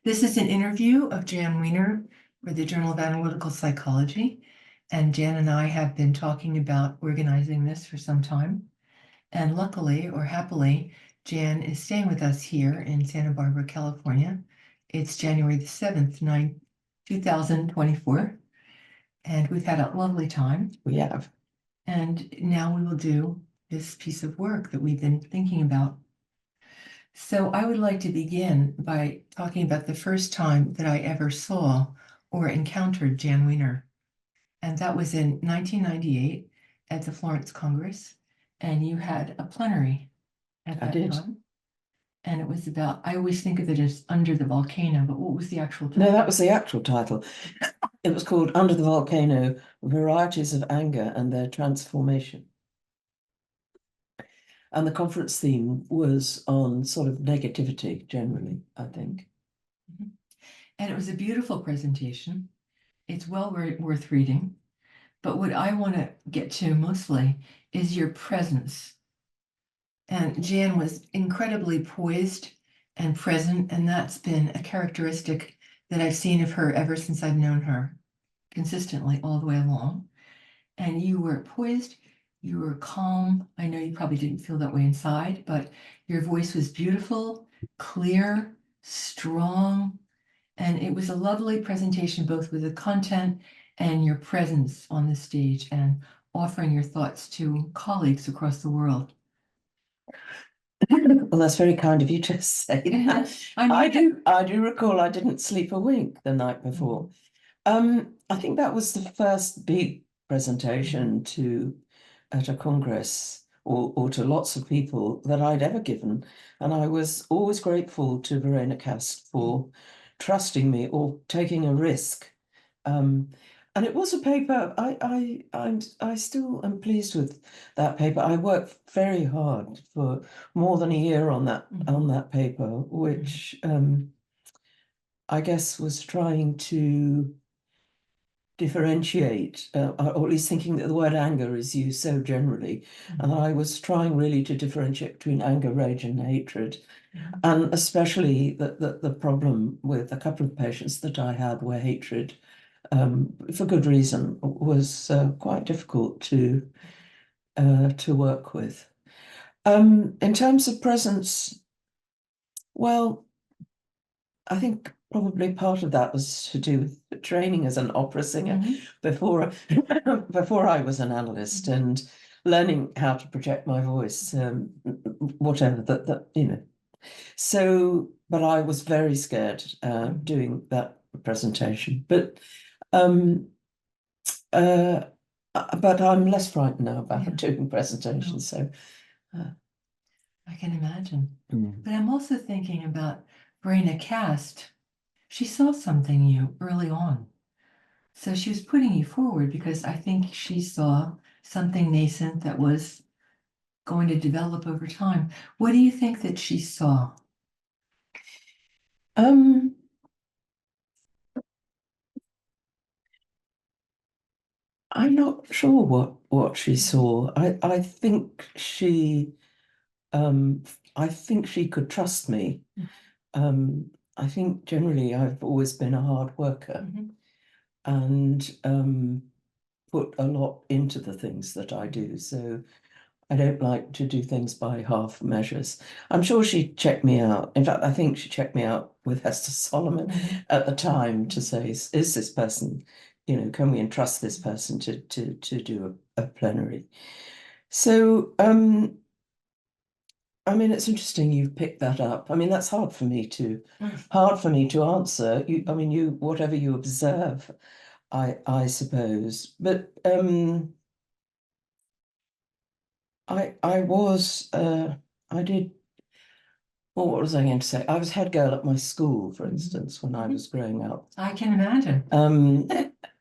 This is an interview of Jan Wiener for the Journal of Analytical Psychology. And Jan and I have been talking about organizing this for some time. And luckily or happily, Jan is staying with us here in Santa Barbara, California. It's January the 7th, 2024. And we've had a lovely time. We have. And now we will do this piece of work that we've been thinking about. So I would like to begin by talking about the first time that I ever saw or encountered Jan Wiener. And that was in 1998 at the Florence Congress. And you had a plenary at that time. And it was about, I always think of it as Under the Volcano, but what was the actual title? No, that was the actual title. It was called Under the Volcano, Varieties of Anger and Their Transformation. And the conference theme was on sort of negativity generally, I think. And it was a beautiful presentation. It's well worth reading. But what I want to get to mostly is your presence. And Jan was incredibly poised and present, and that's been a characteristic that I've seen of her ever since I've known her, consistently all the way along. And you were poised, you were calm. I know you probably didn't feel that way inside, but your voice was beautiful, clear, strong, and it was a lovely presentation, both with the content and your presence on the stage and offering your thoughts to colleagues across the world. Well, that's very kind of you to say that. I do recall I didn't sleep a wink the night before. I think that was the first big presentation at a congress or to lots of people that I'd ever given. And I was always grateful to Verena Kast for trusting me or taking a risk. And it was a paper, I still am pleased with that paper. I worked very hard for more than a year on that paper, which I guess was trying to differentiate, or at least thinking that the word anger is used so generally. And I was trying really to differentiate between anger, rage, and hatred. And especially the problem with a couple of patients that I had where hatred, for good reason, was quite difficult to work with. In terms of presence, well, I think probably part of that was to do with training as an opera singer before I was an analyst and learning how to project my voice, whatever that you know. So, but I was very scared doing that presentation. But I'm less frightened now about doing presentations. So I can imagine. But I'm also thinking about Verena Kast. She saw something in you early on. So she was putting you forward because I think she saw something nascent that was going to develop over time. What do you think that she saw? I'm not sure what she saw. I think she could trust me. I think generally I've always been a hard worker and put a lot into the things that I do. So I don't like to do things by half measures. I'm sure she checked me out. In fact, I think she checked me out with Hester Solomon at the time to say, is this person, can we entrust this person to do a plenary? So, I mean, it's interesting you've picked that up. I mean, that's hard for me to answer. Whatever you observe, I suppose. But I did, well, what was I going to say? I was head girl at my school, for instance, when I was growing up. I can imagine.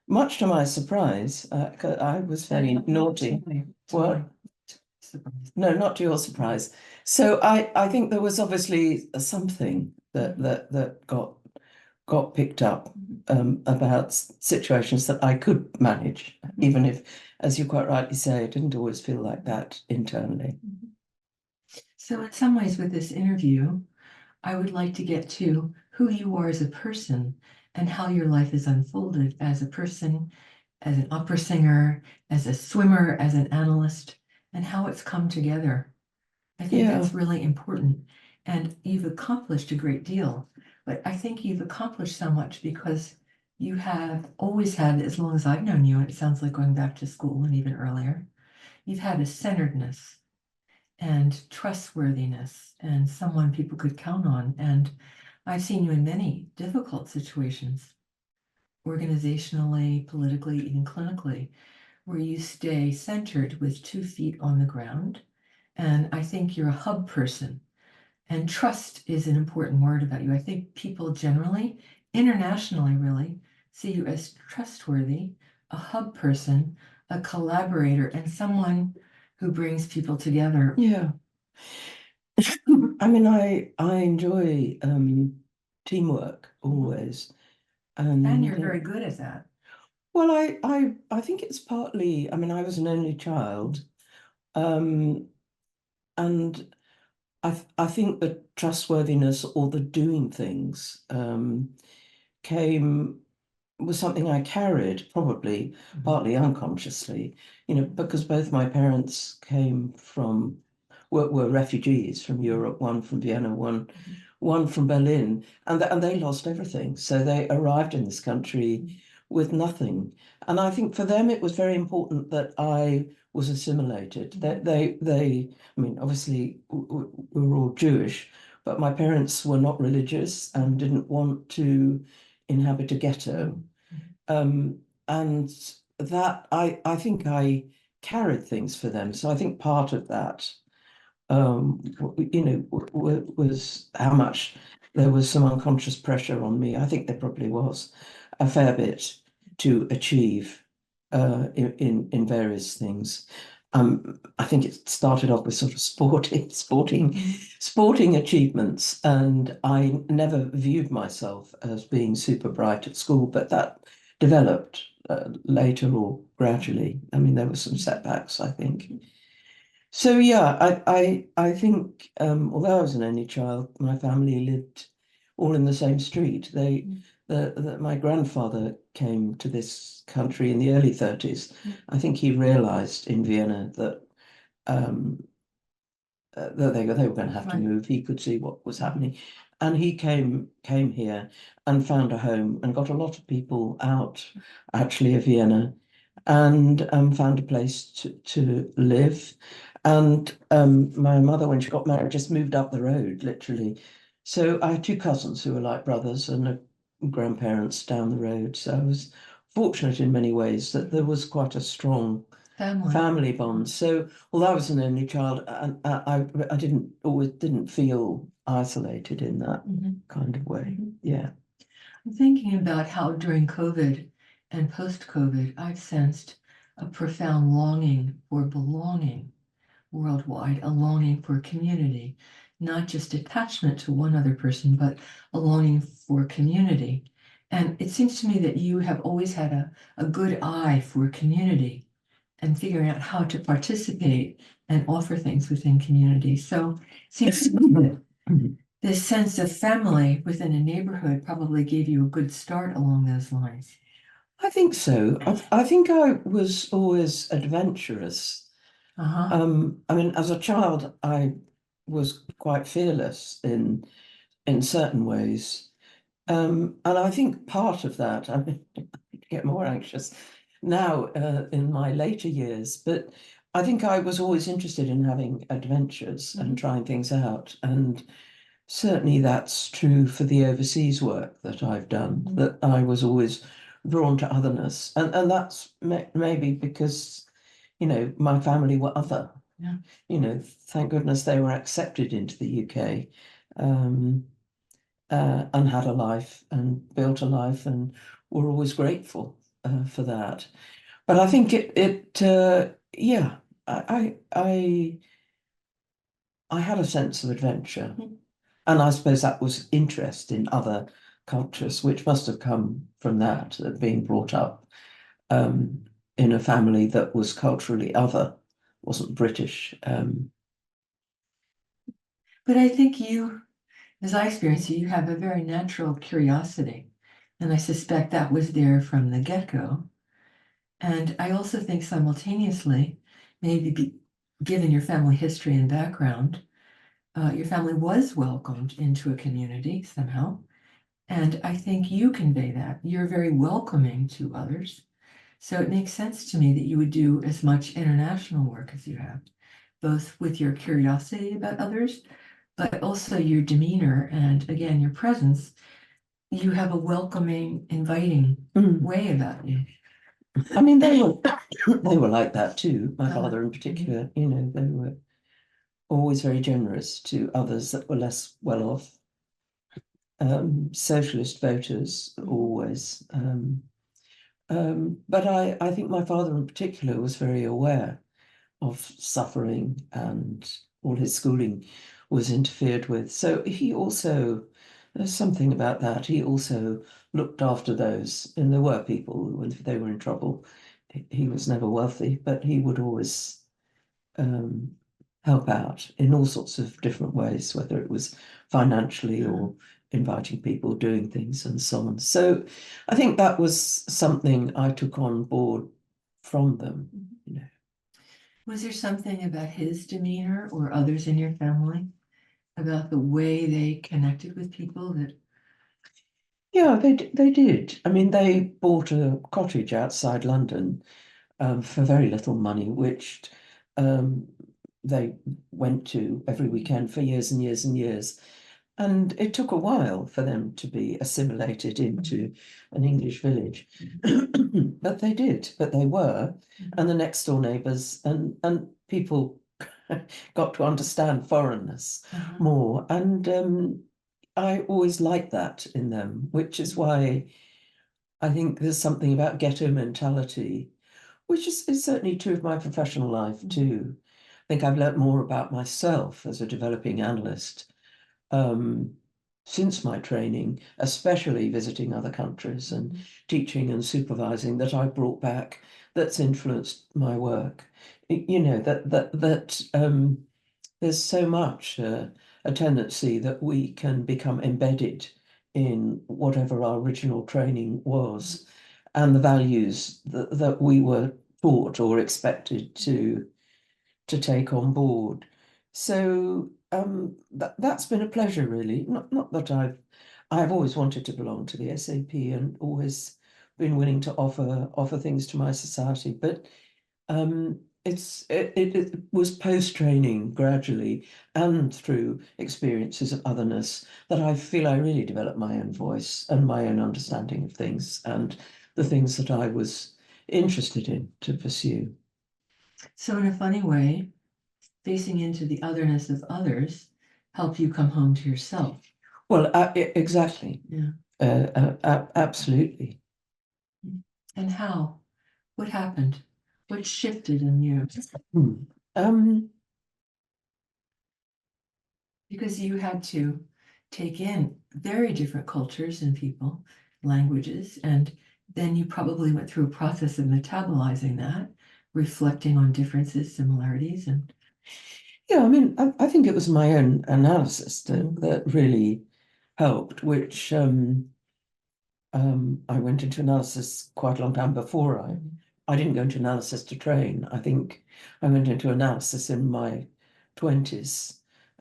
Much to my surprise, 'cause I was very naughty. What? No, not to your surprise. So I think there was obviously something that got picked up about situations that I could manage, even if, as you quite rightly say, it didn't always feel like that internally. So in some ways with this interview, I would like to get to who you are as a person and how your life is unfolded as a person, as an opera singer, as a swimmer, as an analyst, and how it's come together. I think Yeah. that's really important. And you've accomplished a great deal. But I think you've accomplished so much because you have always had, as long as I've known you, and it sounds like going back to school and even earlier, you've had a centeredness and trustworthiness and someone people could count on. And I've seen you in many difficult situations, organizationally, politically, even clinically, where you stay centered with 2 feet on the ground. And I think you're a hub person. And trust is an important word about you. I think people generally, internationally, really see you as trustworthy, a hub person, a collaborator, and someone who brings people together. Yeah. I mean, I enjoy teamwork always. And you're And very good at that. well, I think it's partly, I mean, I was an only child. Um, and I think the trustworthiness or the doing things came was something I carried probably partly unconsciously, because both my parents came from were refugees from Europe, one from Vienna, one from Berlin, and they lost everything. So they arrived in this country with nothing. And I think for them it was very important that I was assimilated. I mean, obviously we were all Jewish, but my parents were not religious and didn't want to inhabit a ghetto. Um, and that I think I carried things for them. So I think part of that, was how much there was some unconscious pressure on me. I think there probably was a fair bit to achieve in various things. I think it started off with sort of sporting achievements, and I never viewed myself as being super bright at school, but that developed later or gradually. I mean, there were some setbacks, I think. So yeah, I think although I was an only child, my family lived all in the same street. My grandfather came to this country in the early 30s. I think he realized in Vienna that that they were going to have to Right. move. He could see what was happening, and he came here and found a home and got a lot of people out actually of Vienna, and found a place to live. And my mother, when she got married, just moved up the road, literally. So I had two cousins who were like brothers and grandparents down the road. So I was fortunate in many ways that there was quite a strong family bond. So although I was an only child, I didn't feel isolated in that kind of way. Yeah. I'm thinking about how during COVID and post-COVID, I've sensed a profound longing for belonging worldwide, a longing for community, not just attachment to one other person, but a longing for community. And it seems to me that you have always had a good eye for community and figuring out how to participate and offer things within community. So it seems to me that this sense of family within a neighborhood probably gave you a good start along those lines. I think so. I think I was always adventurous. I mean, as a child, I was quite fearless in certain ways. And I think part of that, I mean, I get more anxious now in my later years, but I think I was always interested in having adventures and trying things out. And certainly that's true for the overseas work that I've done, that I was always drawn to otherness. And that's maybe because, my family were other. Yeah. Thank goodness they were accepted into the UK. And had a life and built a life, and were always grateful for that. But I think yeah, I had a sense of adventure, and I suppose that was interest in other cultures, which must have come from that being brought up um, in a family that was culturally other, wasn't British. But I think you As I experience it, you have a very natural curiosity, and I suspect that was there from the get-go. And I also think simultaneously, given your family history and background, your family was welcomed into a community somehow. And I think you convey that. You're very welcoming to others. So it makes sense to me that you would do as much international work as you have, both with your curiosity about others, but also your demeanor and again, your presence. You have a welcoming, inviting way about you. I mean, they were they were like that too. My Uh-huh. father in particular, you know, they were always very generous to others that were less well off. Socialist voters, always. But I think my father in particular was very aware of suffering, and all his schooling was interfered with. So he also, there's something about that. He also looked after those, and there were people when they were in trouble. He was never wealthy, but he would always um, help out in all sorts of different ways, whether it was financially or inviting people, doing things, and so on. So I think that was something I took on board from them, you know. Was there something about his demeanor or others in your family about the way they connected with people that? Yeah, they did. I mean, they bought a cottage outside London for very little money, which um, they went to every weekend for years and years and years. And it took a while for them to be assimilated into an English village. But they did, but they were. And the next door neighbours and people got to understand foreignness more. And I always liked that in them, which is why I think there's something about ghetto mentality, which is certainly true of my professional life too. I think I've learnt more about myself as a developing analyst um, since my training, especially visiting other countries and teaching and supervising, that I brought back, that's influenced my work. You know, that there's so much a tendency that we can become embedded in whatever our original training was and the values that we were taught or expected to take on board. So that's been a pleasure, really. Not that I've always wanted to belong to the SAP and always been willing to offer things to my society, but it was post-training gradually and through experiences of otherness that I feel I really developed my own voice and my own understanding of things and the things that I was interested in to pursue. So in a funny way, facing into the otherness of others help you come home to yourself. Well, exactly. Yeah. Absolutely. And how? What happened? What shifted in you? Um, Because you had to take in very different cultures and people, languages, and then you probably went through a process of metabolizing that, reflecting on differences, similarities, and yeah, I mean, I think it was my own analysis that really helped, which I went into analysis quite a long time before I didn't go into analysis to train. I think I went into analysis in my 20s.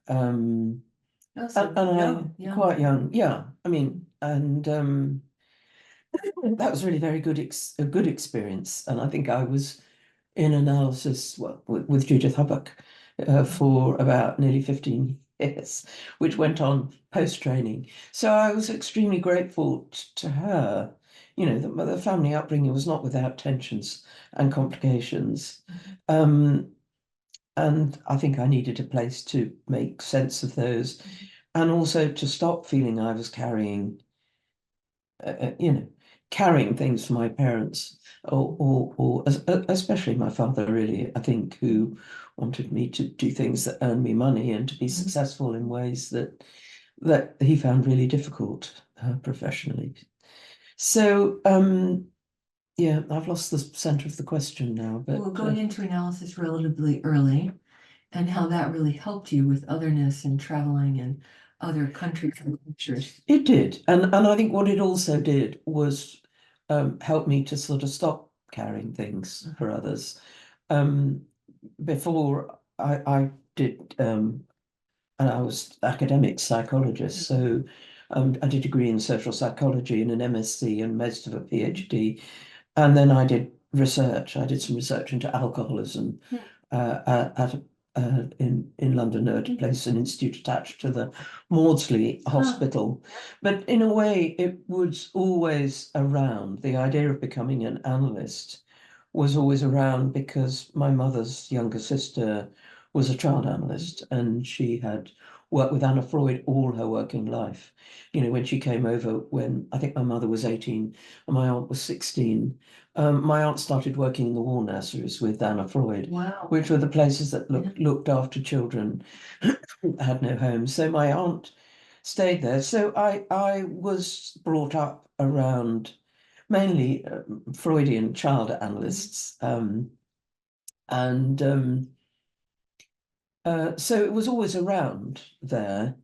also And I quite young, yeah. I mean, and that was really very a good experience. And I think I was in analysis with Judith Hubbock for about nearly 15 years, which went on post-training. So I was extremely grateful to her. You know, the family upbringing was not without tensions and complications. And I think I needed a place to make sense of those and also to stop feeling I was you know, carrying things for my parents, or especially my father, really, I think, who wanted me to do things that earned me money and to be successful in ways that he found really difficult professionally. So, yeah, I've lost the center of the question now, but well, going into analysis relatively early and how that really helped you with otherness and traveling and other countries and cultures. It did, and I think what it also did was help me to sort of stop carrying things for others. Um, Before I did, and I was academic psychologist, so I did a degree in social psychology and an MSc and most of a PhD, and then I did research. I did some research into alcoholism in London at a place, an institute attached to the Maudsley Hospital. But in a way, it was always around. The idea of becoming an analyst was always around because my mother's younger sister was a child analyst and she had worked with Anna Freud all her working life. You know, when she came over, when I think my mother was 18 and my aunt was 16, my aunt started working in the war nurseries with Anna Freud, Wow. which were the places that looked after children who had no homes. So my aunt stayed there. So I was brought up around mainly Freudian child analysts. And so it was always around there.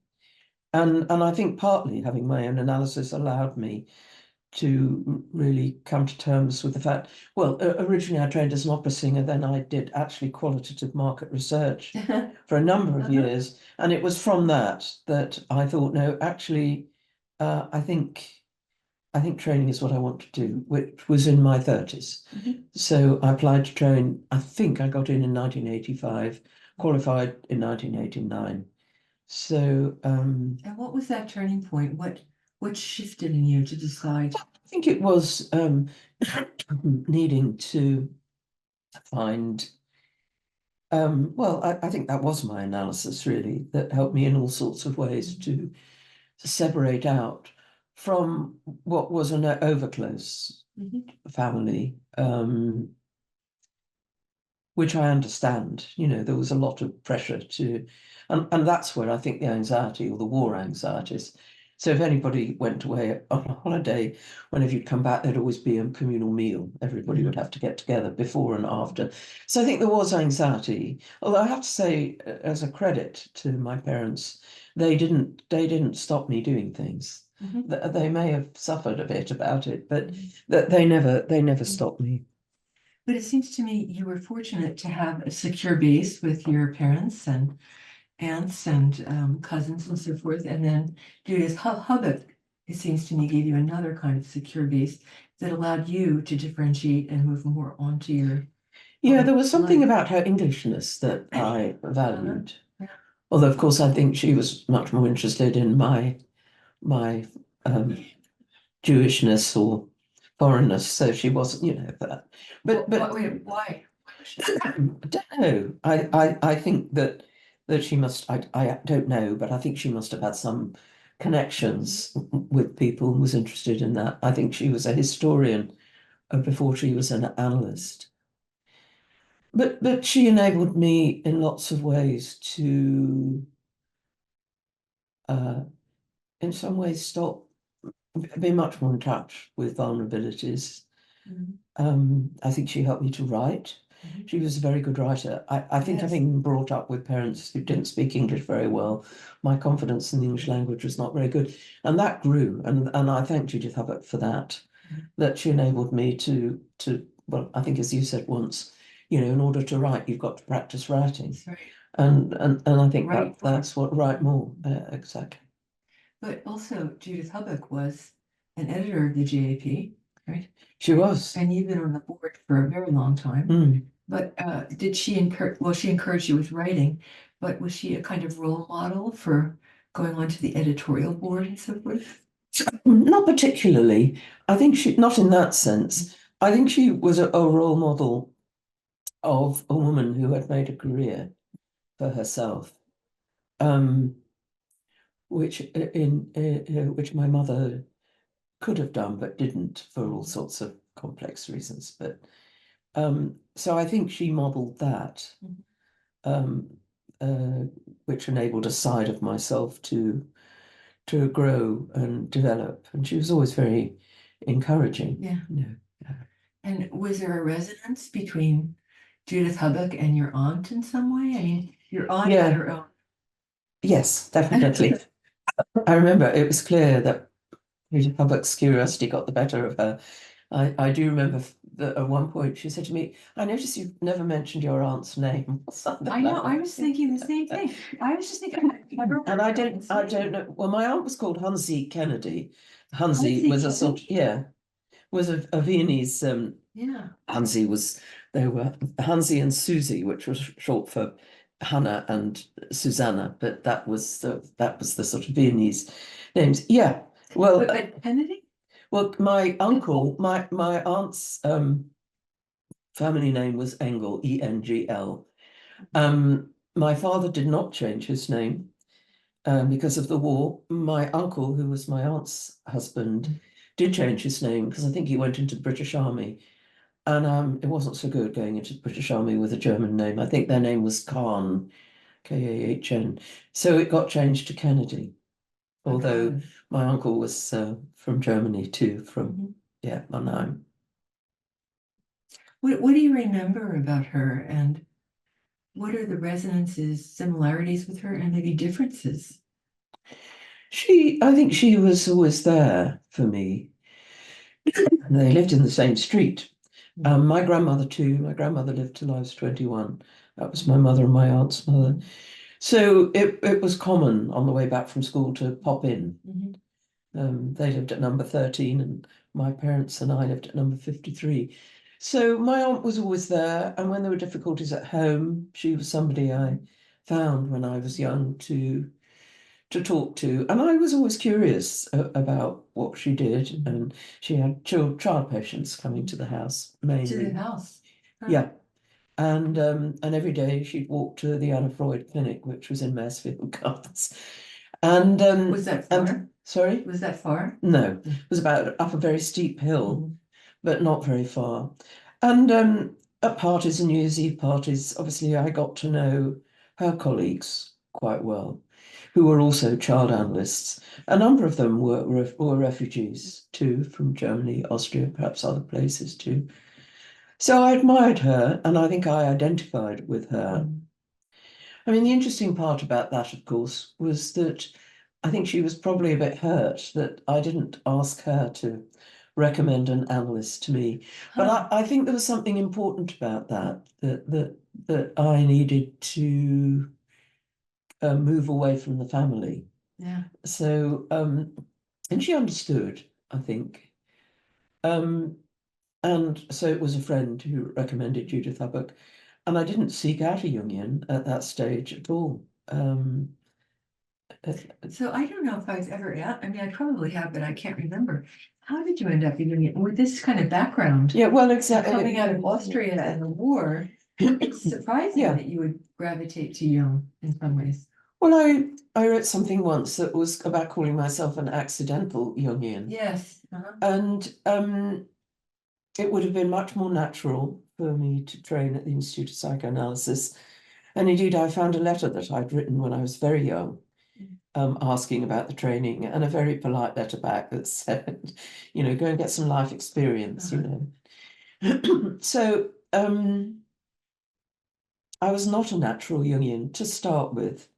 And I think partly having my own analysis allowed me to really come to terms with the fact, well, originally I trained as an opera singer, then I did actually qualitative market research for a number of years. And it was from that I thought, no, actually, I think training is what I want to do, which was in my 30s. So I applied to train. I think I got in 1985, qualified in 1989. So And what was that turning point? What shifted in you to decide? I think it was needing to find, well, I think that was my analysis really, that helped me in all sorts of ways to separate out from what was an overclose family, which I understand. You know, there was a lot of pressure to, and that's where I think the anxiety or the war anxieties. So if anybody went away on a holiday, whenever you'd come back, there'd always be a communal meal. Everybody would have to get together before and after. So I think there was anxiety. Although I have to say, as a credit to my parents, they didn't stop me doing things. They may have suffered a bit about it, but that they never stopped me. But it seems to me you were fortunate to have a secure base with your parents and aunts and cousins and so forth. And then Julius Hubbard, it seems to me, gave you another kind of secure base that allowed you to differentiate and move more onto your Yeah, there was something life. about her Englishness that I valued. Yeah. Although, of course, I think she was much more interested in my Jewishness or foreignness, so she wasn't, that. But Wait, why? I don't know. I think that she must. I don't know, but I think she must have had some connections with people and was interested in that. I think she was a historian before she was an analyst. But she enabled me in lots of ways to, uh, in some ways, be much more in touch with vulnerabilities. I think she helped me to write. She was a very good writer. I think Yes. having been brought up with parents who didn't speak English very well, my confidence in the English language was not very good. And that grew. And I thank Judith Hubbard for that, that she enabled me to, well, I think as you said once, in order to write, you've got to practice writing. That's right. And I think Write that's what write more, exactly. But also Judith Hubbard was an editor of the JAP, right? She was. And you've been on the board for a very long time. But did she encourage, well, she encouraged you with writing, but was she a kind of role model for going onto the editorial board and so forth? Not particularly. I think not in that sense. I think she was a role model of a woman who had made a career for herself, um, which my mother could have done but didn't for all sorts of complex reasons. But so I think she modeled that, um, uh, which enabled a side of myself to grow and develop. And she was always very encouraging. Yeah. Yeah. And was there a resonance between Judith Hubbard and your aunt in some way? I mean, your aunt Yeah. had her own. Yes, definitely. I remember it was clear that Rita Public's curiosity got the better of her. I do remember that at one point she said to me, "I noticed you've never mentioned your aunt's name," or something I know, like I that. was thinking the same thing. I was just thinking. And I don't know. Well, my aunt was called Hansie Kennedy. Hansie Hansie was a sort, Kennedy? yeah, was a Viennese. Yeah. Hansie was they were Hansie and Susie, which was short for Hannah and Susanna, but that was the sort of Viennese names. Yeah. Well, But Kennedy? my uncle, my aunt's family name was Engel, Engl. My father did not change his name because of the war. My uncle, who was my aunt's husband, did change his name because I think he went into the British Army. And it wasn't so good going into the British Army with a German name. I think their name was Kahn, Kahn. So it got changed to Kennedy. Although Okay. my uncle was from Germany too, Mhm. yeah, Mannheim. What do you remember about her, and what are the resonances, similarities with her, and maybe differences? I think she was always there for me. They lived in the same street. My grandmother too. My grandmother lived till I was 21. That was my mother and my aunt's mother. So it was common on the way back from school to pop in. Mhm. They lived at number 13, and my parents and I lived at number 53. So my aunt was always there, and when there were difficulties at home, she was somebody I found when I was young to talk to. And I was always curious about what she did, and she had child patients coming to the house To the mainly. house. Huh. Yeah. And every day she'd walk to the Anna Freud clinic, which was in Maresfield Gardens. And Was that far? sorry? Was that far? No, it was about up a very steep hill, Mhm. but not very far. And at parties and New Year's Eve parties, obviously I got to know her colleagues quite well, who were also child analysts. A number of them were refugees too, from Germany, Austria, perhaps other places too. So I admired her, and I think I identified with her. Mhm. I mean, the interesting part about that, of course, was that I think she was probably a bit hurt that I didn't ask her to recommend an analyst to me. But Huh. I think there was something important about that I needed to move away from the family. Yeah. So, and she understood, I think. Um, and so it was a friend who recommended Judith Hubbock, and I didn't seek out a Jungian at that stage at all. Uh, So I don't know if I was ever at, I mean, I probably have, but I can't remember. How did you end up doing it with this kind of background? yeah, well, Coming exactly. out of Austria and the war, it's surprising Yeah. that you would gravitate to Jung in some ways. Well, I wrote something once that was about calling myself an accidental Jungian, Yes. and it would have been much more natural for me to train at the Institute of Psychoanalysis. And indeed, I found a letter that I'd written when I was very young, asking about the training, and a very polite letter back that said, go and get some life experience, So I was not a natural Jungian to start with,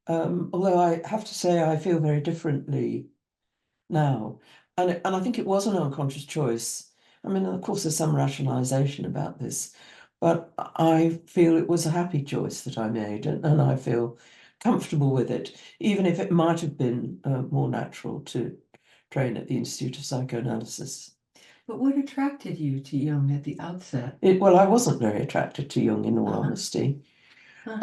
although I have to say I feel very differently now. And I think it was an unconscious choice. I mean, of course, there's some rationalization about this, but I feel it was a happy choice that I made, and I feel comfortable with it, even if it might have been more natural to train at the Institute of Psychoanalysis. But what attracted you to Jung at the outset? Well, I wasn't very attracted to Jung, in all honesty. Huh.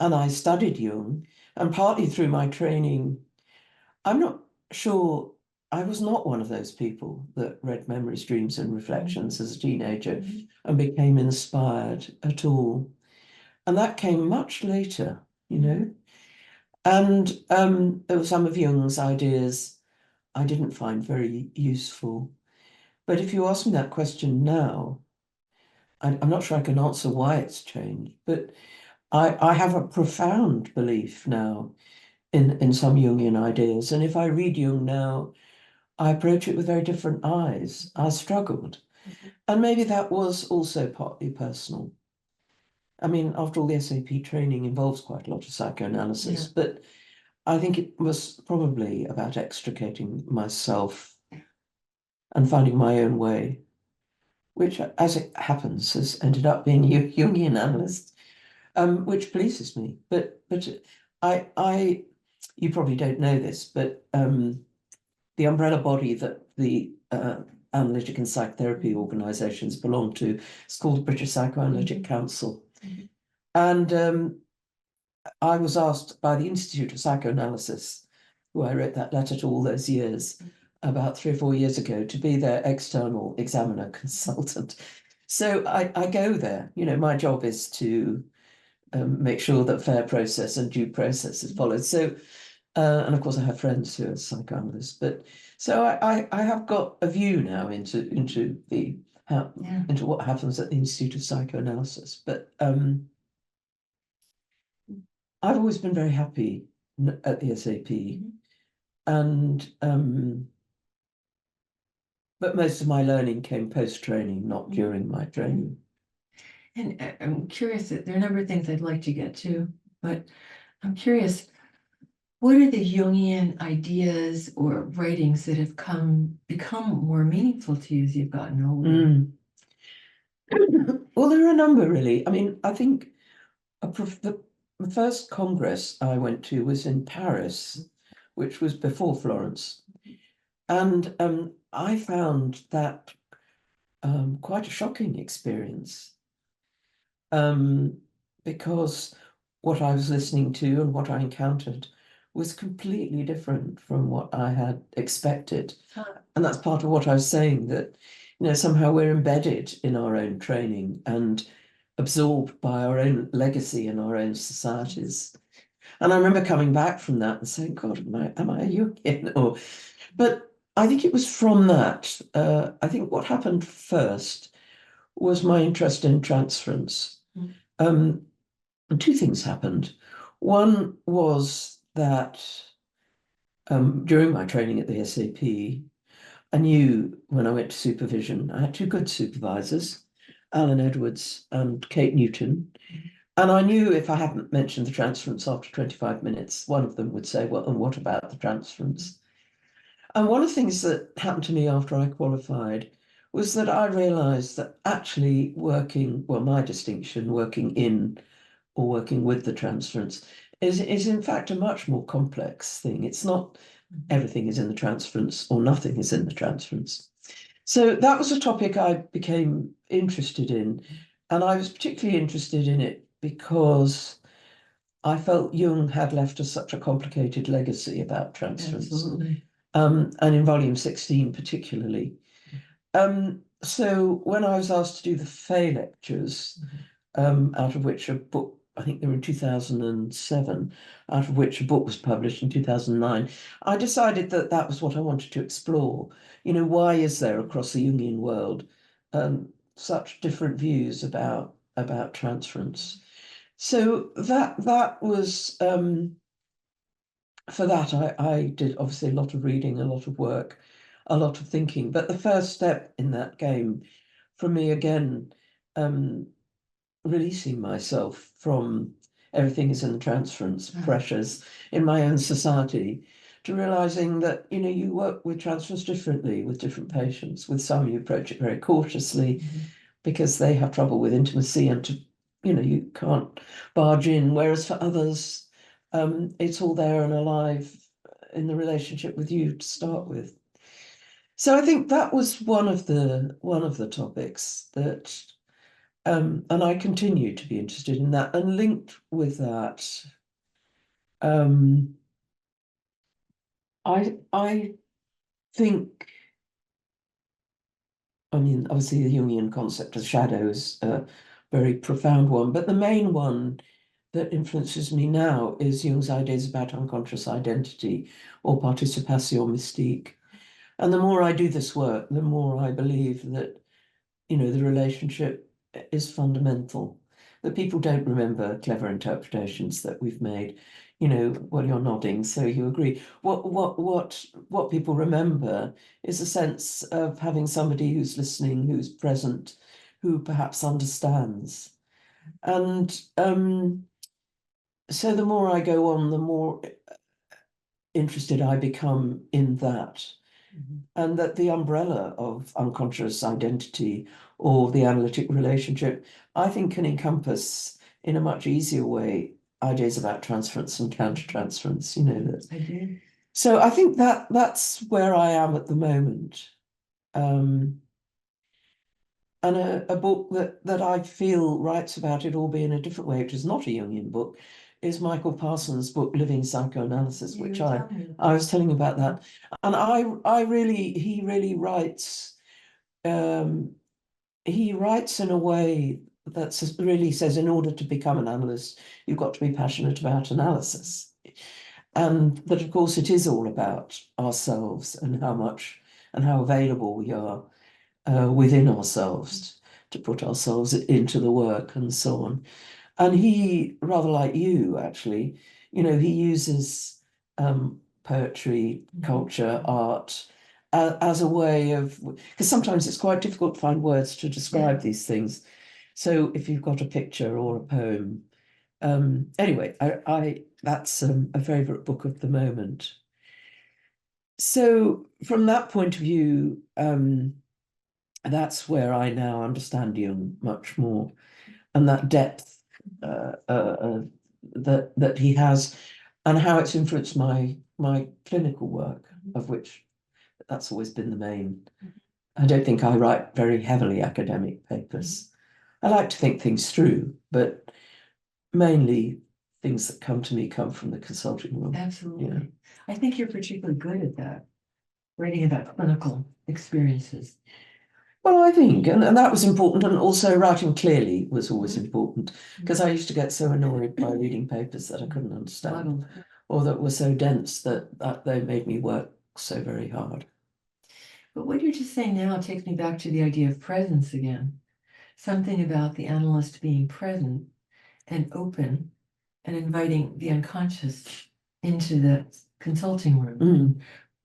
And I studied Jung, and partly through my training, I'm not sure, I was not one of those people that read Memories, Dreams, and Reflections as a teenager and became inspired at all. And that came much later, you know. And there were some of Jung's ideas I didn't find very useful. But if you ask me that question now, I'm not sure I can answer why it's changed, but I have a profound belief now in some Jungian ideas. And if I read Jung now, I approach it with very different eyes. I struggled. And maybe that was also partly personal. I mean, after all, the SAP training involves quite a lot of psychoanalysis, Yeah. but I think it was probably about extricating myself and finding my own way, which, as it happens, has ended up being Jungian analyst, which pleases me. But I, you probably don't know this, but the umbrella body that the analytic and psychotherapy organisations belong to is called the British Psychoanalytic Council. And I was asked by the Institute of Psychoanalysis, who I wrote that letter to all those years, about 3 or 4 years ago, to be their external examiner consultant. So I go there. My job is to make sure that fair process and due process is followed. So, and of course, I have friends who are psychoanalysts, but so I have got a view now into what happens at the Institute of Psychoanalysis. But I've always been very happy at the SAP, and but most of my learning came post-training, not during my training. And I'm curious that there are a number of things I'd like to get to, but I'm curious, what are the Jungian ideas or writings that have become more meaningful to you as you've gotten older? Well, there are a number, really. I mean, I think the first Congress I went to was in Paris, which was before Florence. And I found that quite a shocking experience, because what I was listening to and what I encountered was completely different from what I had expected. And that's part of what I was saying, that somehow we're embedded in our own training and absorbed by our own legacy and our own societies. And I remember coming back from that and saying, God, am I a Jungian? But I think it was from that. I think what happened first was my interest in transference. And 2 things happened. One was that during my training at the SAP, I knew when I went to supervision, I had 2 good supervisors, Alan Edwards and Kate Newton. And I knew if I hadn't mentioned the transference after 25 minutes, one of them would say, well, and what about the transference? And one of the things that happened to me after I qualified was that I realized that actually my distinction, working in or working with the transference, is in fact a much more complex thing. It's not everything is in the transference or nothing is in the transference. So that was a topic I became interested in. And I was particularly interested in it because I felt Jung had left us such a complicated legacy about transference. Absolutely. And in volume 16 particularly. So when I was asked to do the Fay lectures, out of which a book, I think they were in 2007, out of which a book was published in 2009, I decided that that was what I wanted to explore. Why is there across the Jungian world such different views about transference? So that was for that, I did obviously a lot of reading, a lot of work, a lot of thinking. But the first step in that game, for me, again, releasing myself from everything is in the transference pressures in my own society, to realizing that, you work with transference differently with different patients. With some, you approach it very cautiously because they have trouble with intimacy and you can't barge in. Whereas for others, it's all there and alive in the relationship with you to start with. So I think that was one of the topics that, and I continue to be interested in that. And linked with that, I think, obviously the Jungian concept of shadow is a very profound one, but the main one that influences me now is Jung's ideas about unconscious identity or participation mystique. And the more I do this work, the more I believe that, the relationship is fundamental, that people don't remember clever interpretations that we've made. Well, you're nodding, so you agree. What people remember is a sense of having somebody who's listening, who's present, who perhaps understands. And so the more I go on, the more interested I become in that. Mhm. And that the umbrella of unconscious identity or the analytic relationship, I think, can encompass in a much easier way ideas about transference and countertransference, you know. That. I do. So I think that that's where I am at the moment. And a book that I feel writes about it, albeit in a different way, which is not a Jungian book, is Michael Parsons' book Living Psychoanalysis, You which were I telling me I about. was telling you about that. And he really writes um, he writes in a way that really says, in order to become an analyst, you've got to be passionate about analysis. And that, of course, it is all about ourselves and how much and how available we are within ourselves to put ourselves into the work and so on. And he, rather like you, actually, you know, he uses poetry, culture, art as a way of, because sometimes it's quite difficult to find words to describe these things. So if you've got a picture or a poem, anyway, I that's a favorite book of the moment. So from that point of view, that's where I now understand Jung much more, and that depth that he has, and how it's influenced my clinical work, of which that's always been the main. I don't think I write very heavily academic papers. I like to think things through, but mainly things that come to me come from the consulting room. Absolutely. Yeah. I think you're particularly good at that, writing about clinical experiences. Well, I think, and that was important, and also writing clearly was always important, because I used to get so annoyed by reading papers that I couldn't understand, Muddled. or that were so dense that they made me work so very hard. But what you're just saying now takes me back to the idea of presence again. Something about the analyst being present and open and inviting the unconscious into the consulting room, Mm,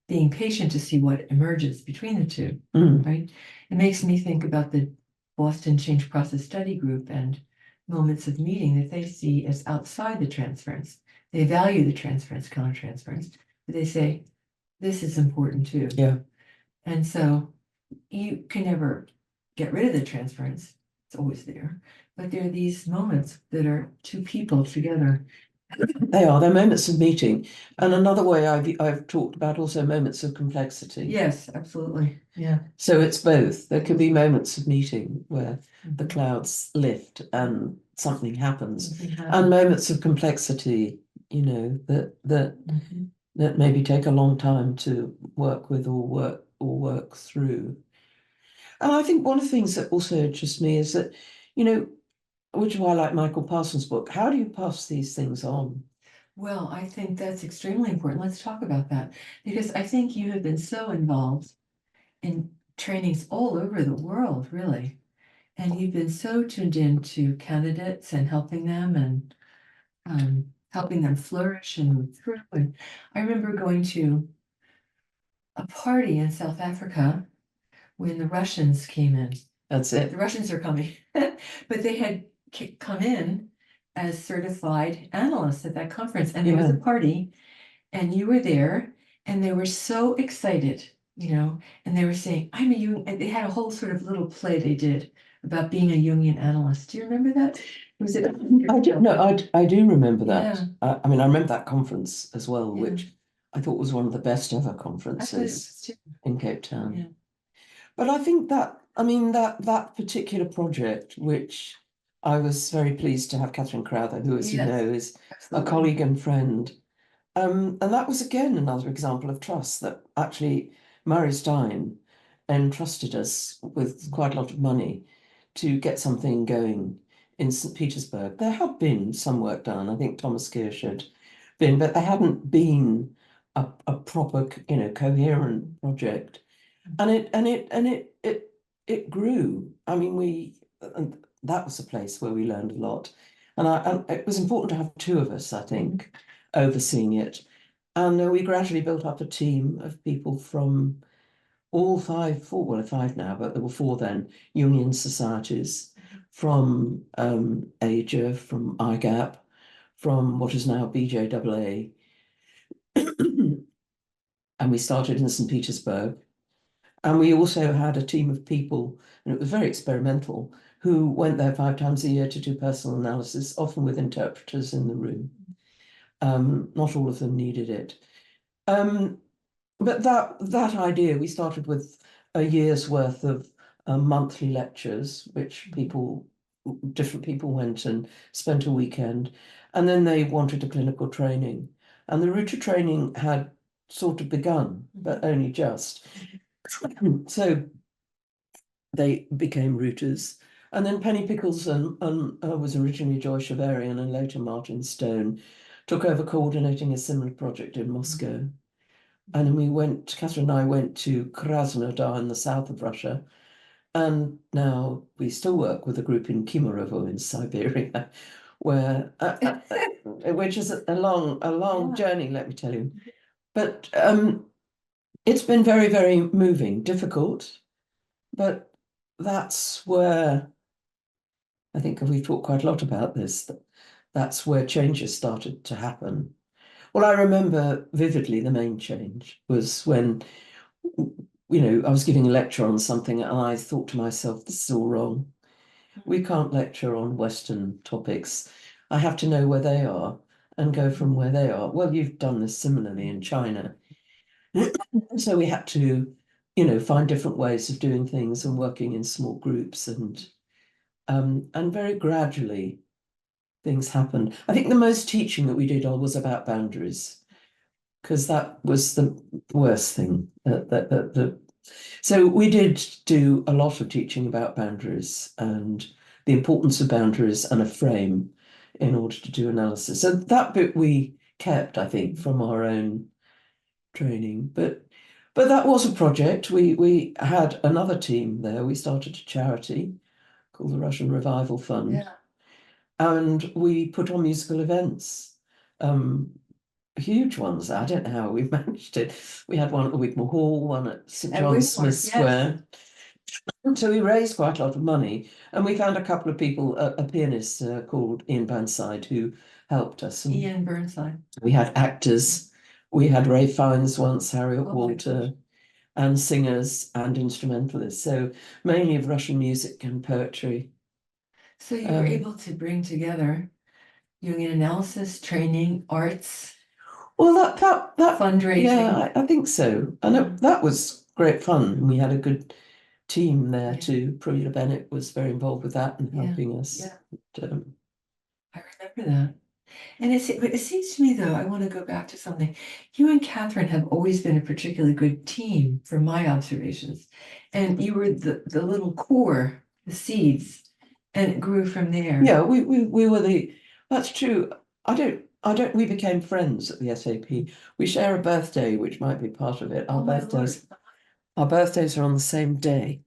being patient to see what emerges between the two, mm, right? It makes me think about the Boston Change Process Study Group and moments of meeting that they see as outside the transference. They value the transference, countertransference, but they say, this is important too. yeah. And so you can never get rid of the transference. It's always there. But there are these moments that are two people together. They are. They're moments of meeting. And another way I've talked about also moments of complexity. Yes, absolutely. Yeah. So it's both. There can be moments of meeting where the Mhm. clouds lift and something happens, Something and happens. moments of complexity, you know, Mhm. that maybe take a long time to work with or work through. And I think one of the things that also interests me is that, you know, which is why I like Michael Parsons' book, how do you pass these things on? Well, I think that's extremely important. Let's talk about that because I think you have been so involved in trainings all over the world, really. And you've been so tuned in to candidates and helping them flourish and move through. And I remember going to a party in South Africa when the Russians came in. That's The it. Russians are coming, but they had come in as certified analysts at that conference, and there was a Yeah. party, and you were there, and they were so excited, and they were saying, "I'm a Jung," and they had a whole sort of little play they did about being a Jungian analyst. Do you remember that? Was it? I do, no, I do remember that. Yeah, I mean, I remember that conference as well, yeah. which I thought was one of the best ever I thought it conferences was too. in Cape Town. Yeah. But I think that, I mean, that particular project, which I was very pleased to have Catherine Crowther, who, as you Yes, know, is a absolutely. colleague and friend. And that was again another example of trust, that actually Murray Stein entrusted us with quite a lot of money to get something going in St. Petersburg. There had been some work done. I think Thomas Kirsch had been, but there hadn't been a proper, you know, coherent project. And it grew. I mean, and that was a place where we learned a lot. And it was important to have two of us, I think, overseeing it. And we gradually built up a team of people from all four, well, five now, but there were four then, Jungian societies, from AGA, from IGAP, from what is now BJAA, and we started in St. Petersburg. And we also had a team of people, and it was very experimental, who went there 5 times a year to do personal analysis, often with interpreters in the room. Not all of them needed it. Um, but that idea, we started with a year's worth of monthly lectures, which different people went and spent a weekend, and then they wanted a clinical training. And the router training had sort of begun, but only just. So they became routers. And then Penny Pickles was originally Joy Shavarian and later Martin Stone took over coordinating a similar project in Moscow. And then Catherine and I went to Krasnodar in the south of Russia. And now we still work with a group in Kemerovo in Siberia, where which is a long journey, let me tell you. But it's been very, very moving, difficult, but that's where I think we've talked quite a lot about this. That's where changes started to happen. Well, I remember vividly the main change was when, I was giving a lecture on something and I thought to myself, this is all wrong. We can't lecture on Western topics. I have to know where they are and go from where they are. Well, you've done this similarly in China. So we had to, find different ways of doing things and working in small groups and very gradually things happened. I think the most teaching that we did all was about boundaries, because that was the worst thing. So we did do a lot of teaching about boundaries and the importance of boundaries and a frame in order to do analysis. So that bit we kept, I think, from our own training. But that was a project. We had another team there. We started a charity called the Russian Revival Fund. Yeah. And we put on musical events, huge ones. I don't know how we managed it. We had one at the Wigmore Hall, one at St. At John's Wiener, Smith Square. So we raised quite a lot of money, and we found a couple of people, a pianist called Ian Banside, who helped us. And Ian Burnside. we had actors. We had Ray Fiennes once, Harriet Walter, and singers and instrumentalists. So mainly of Russian music and poetry. So you were able to bring together Jungian analysis, training, arts, Well, that fundraising. yeah, I think so. And that was great fun. We had a good team there too. Prulia Bennett was very involved with that and helping us. Yeah. I remember that. And it seems to me, though, I want to go back to something. You and Catherine have always been a particularly good team from my observations. And you were the little core, the seeds, and it grew from there. Yeah, we were that's true. We became friends at the SAP. We share a birthday, which might be part of it. Our birthdays are on the same day.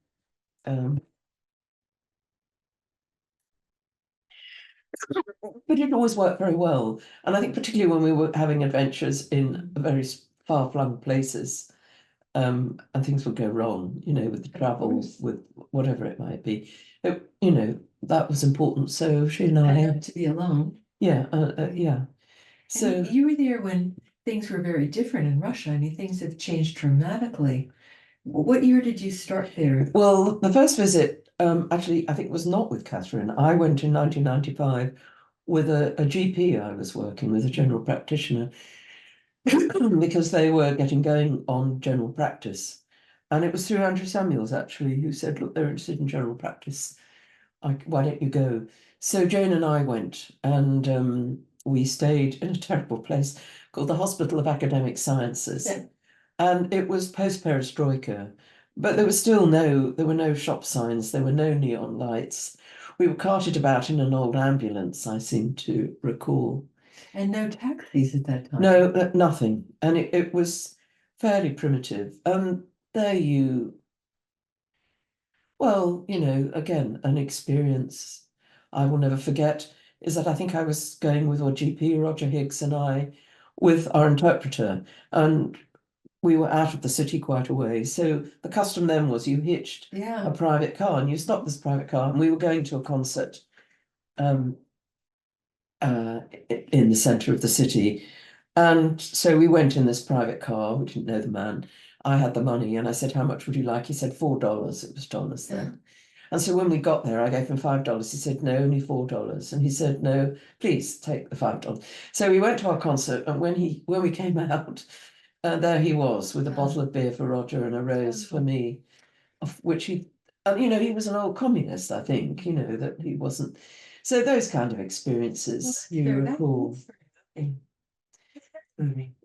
But it always worked very well. And I think particularly when we were having adventures in very far-flung places, and things would go wrong, with the travel, with whatever it might be. That was important. So she and I not to be alone. Yeah, yeah. So And you were there when things were very different in Russia. I mean, things have changed dramatically. What year did you start there? Well, the first visit, actually, I think was not with Catherine. I went in 1995 with a GP I was working with, a general practitioner, because they were getting going on general practice. And it was through Andrew Samuels, actually, who said, look, they're interested in general practice. Why don't you go? So Jane and I went, and we stayed in a terrible place called the Hospital of Academic Sciences. Yeah. And it was post-perestroika, but there were no shop signs, there were no neon lights. We were carted about in an old ambulance, I seem to recall. And no taxis at that time. No, nothing. And it was fairly primitive. There well, again, an experience I will never forget is that I think I was going with our GP, Roger Higgs, and I, with our interpreter, and we were out of the city quite a way. So the custom then was you hitched a private car and you stopped this private car, and we were going to a concert in the centre of the city. And so we went in this private car. We didn't know the man. I had the money and I said, how much would you like? He said $4. It was dollars then. And so when we got there, I gave him $5. He said, no, only $4. And he said, no, please take the $5. So we went to our concert, and when we came out, there he was with a bottle of beer for Roger and a rose for me, of which he, and he was an old communist, I think, that he wasn't. So those kind of experiences you recall.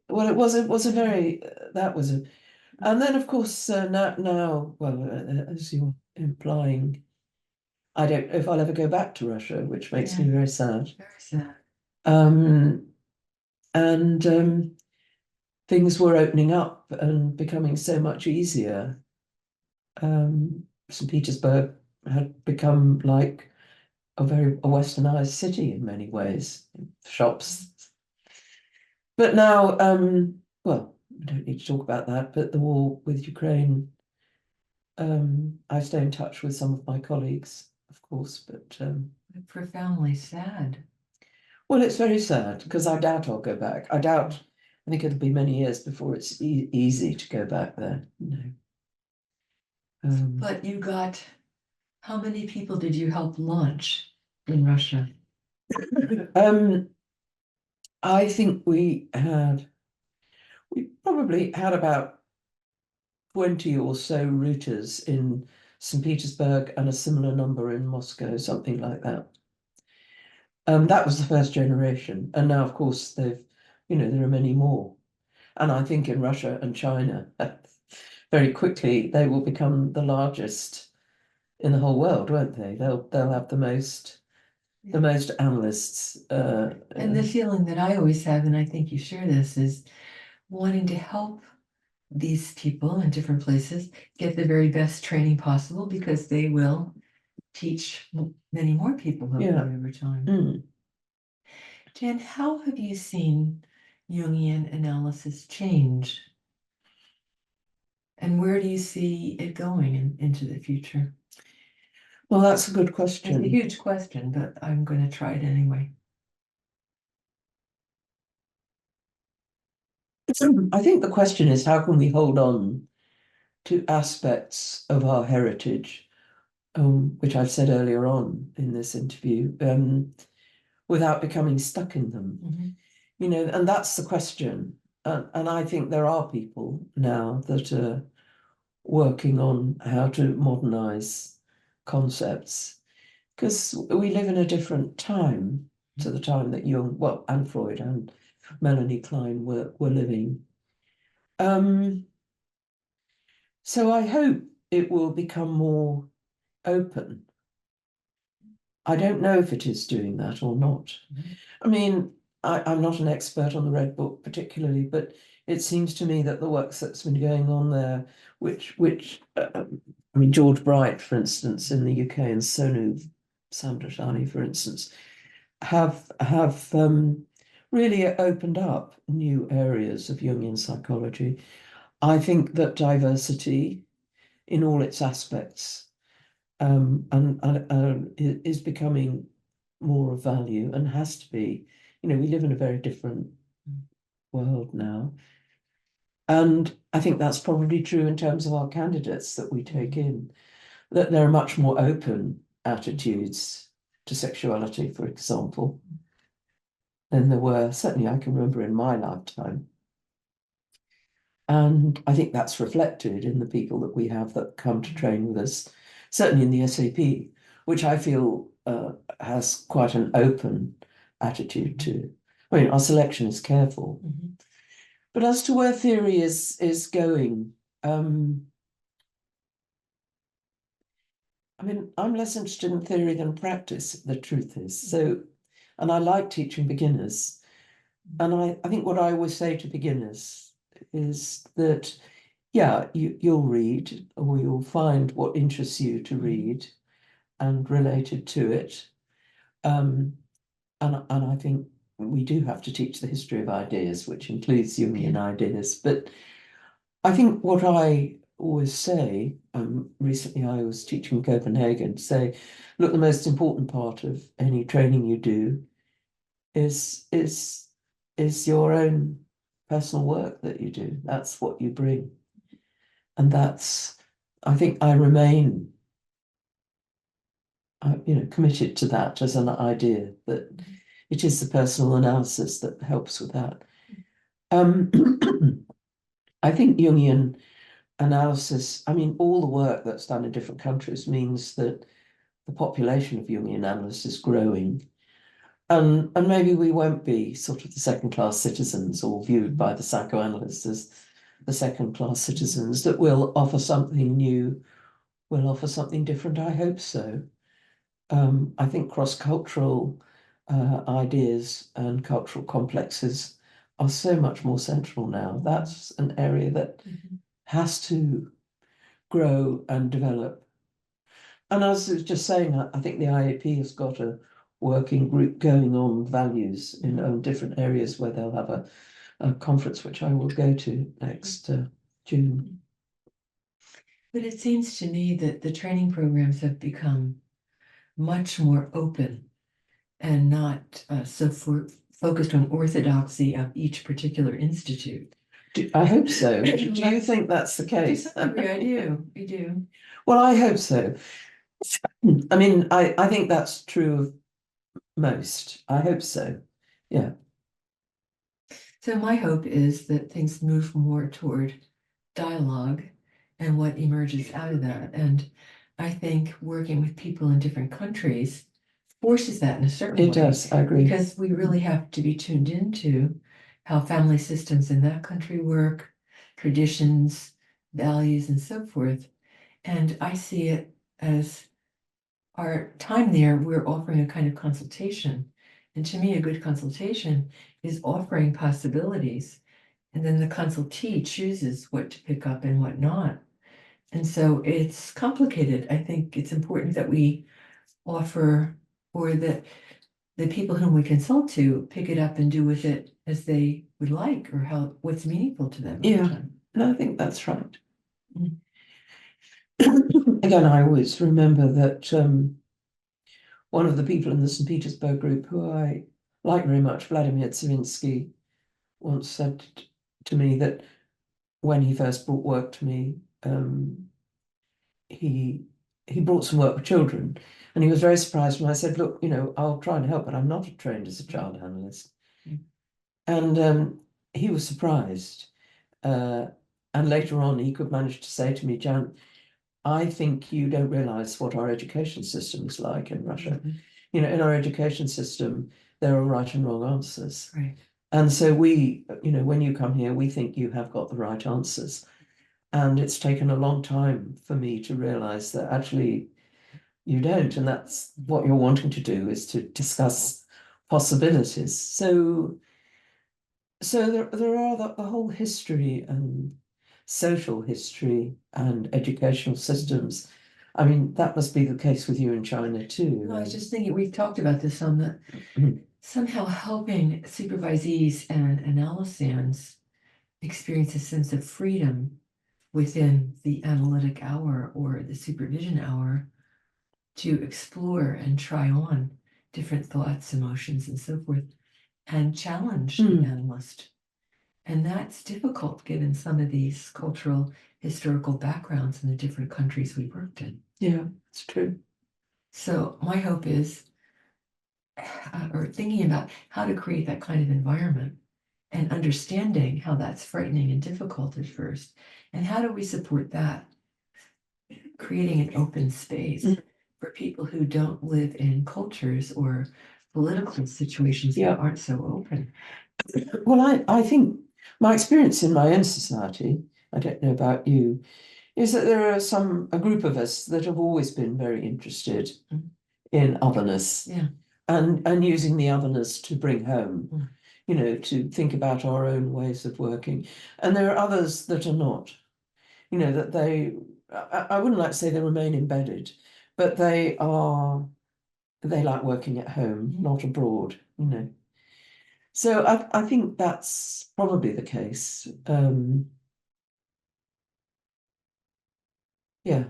Well, it was a very that was a, and then of course now well, as you're implying, I don't know if I'll ever go back to Russia, which makes me very sad. Very sad. Um, and things were opening up and becoming so much easier. St. Petersburg had become like a westernized city in many ways, shops. But now, well, we don't need to talk about that, but the war with Ukraine, I stay in touch with some of my colleagues, of course, but Profoundly sad. well, it's very sad because I doubt I'll go back. I think it'll be many years before it's easy to go back there. But how many people did you help launch in Russia? I think we probably had about 20 or so routers in St. Petersburg and a similar number in Moscow, something like that. That was the first generation. And now, of course, there are many more. And I think in Russia and China, very quickly, they will become the largest in the whole world, won't they? They'll have the most analysts. And the feeling that I always have, and I think you share this, is wanting to help these people in different places get the very best training possible, because they will teach many more people hopefully over time. Jan, how have you seen Jungian analysis change? And where do you see it going into the future? Well, that's a good It's a question. huge question, but I'm going to try it anyway. I think the question is, how can we hold on to aspects of our heritage, which I've said earlier on in this interview, without becoming stuck in them? And that's the question. And I think there are people now that are working on how to modernize concepts, because we live in a different time to the time that Jung, well, and Freud and Melanie Klein were living. So I hope it will become more open. I don't know if it is doing that or not. I mean, I'm not an expert on the Red Book particularly, but it seems to me that the works that's been going on there, which I mean, George Bright, for instance, in the UK, and Sonu Samdashani, for instance, have really opened up new areas of Jungian psychology. I think that diversity in all its aspects is becoming more of value, and has to be. We live in a very different world now. And I think that's probably true in terms of our candidates that we take in, that there are much more open attitudes to sexuality, for example, than there were, certainly I can remember in my lifetime. And I think that's reflected in the people that we have that come to train with us, certainly in the SAP, which I feel has quite an open attitude to. I mean, our selection is careful. But as to where theory is going, I mean, I'm less interested in theory than practice, the truth is. So, and I like teaching beginners. And I think what I always say to beginners is that, yeah, you'll read, or you'll find what interests you to read and related to it. And I think we do have to teach the history of ideas, which includes Jungian ideas. But I think what I always say, recently I was teaching in Copenhagen, to say, look, the most important part of any training you do is is your own personal work that you do. That's what you bring. And that's, I think I remain, committed to that as an idea that it is the personal analysis that helps with that. Um, I think Jungian analysis, I mean, all the work that's done in different countries means that the population of Jungian analysts is growing. And maybe we won't be sort of the second-class citizens or viewed by the psychoanalysts as the second-class citizens, that will offer something new, will offer something different. I hope so. I think cross-cultural ideas and cultural complexes are so much more central now. That's an area that has to grow and develop. And as I was just saying, I think the IAP has got a working group going on values in different areas where they'll have a conference, which I will go to next June. But it seems to me that the training programs have become much more open and not so focused on orthodoxy of each particular institute. I hope so. Do you think that's the case? I do. I do. Well, I hope so. I mean, I think that's true of most. I hope so. Yeah. So my hope is that things move more toward dialogue and what emerges out of that. And I think working with people in different countries forces that in a certain way. It does, I agree. Because we really have to be tuned into how family systems in that country work, traditions, values, and so forth. And I see it as our time there, we're offering a kind of consultation. And to me, a good consultation is offering possibilities. And then the consultee chooses what to pick up and what not. And so it's complicated. I think it's important that we offer, or that the people whom we consult to pick it up and do with it as they would like, or how what's meaningful to them. Yeah, no, I think that's right. Mm. Again, I always remember that one of the people in the St. Petersburg group who I like very much, Vladimir Tsavinsky, once said to me that when he first brought work to me, he brought some work with children, and he was very surprised when I said, "Look, I'll try and help, but I'm not trained as a child analyst." Mm. And he was surprised. And later on, he could manage to say to me, "Jan, I think you don't realize what our education system is like in Russia. In our education system, there are right and wrong answers. Right. And so when you come here, we think you have got the right answers. And it's taken a long time for me to realize that actually you don't. And that's what you're wanting to do, is to discuss possibilities. So there are the whole history and social history and educational systems. I mean, that must be the case with you in China too. No, I was just thinking, we've talked about this on the somehow helping supervisees and analysands experience a sense of freedom within the analytic hour or the supervision hour to explore and try on different thoughts, emotions, and so forth, and challenge the analyst. And that's difficult given some of these cultural, historical backgrounds in the different countries we worked in. Yeah, it's true. So my hope is, or thinking about how to create that kind of environment and understanding how that's frightening and difficult at first. And how do we support that? Creating an open space for people who don't live in cultures or political situations Yeah. that aren't so open. Well, I think my experience in my own society, I don't know about you, is that there are a group of us that have always been very interested in otherness. Yeah. And using the otherness to bring home, to think about our own ways of working. And there are others that are not, that I wouldn't like to say they remain embedded, but they like working at home, not abroad, So I think that's probably the case. Yeah.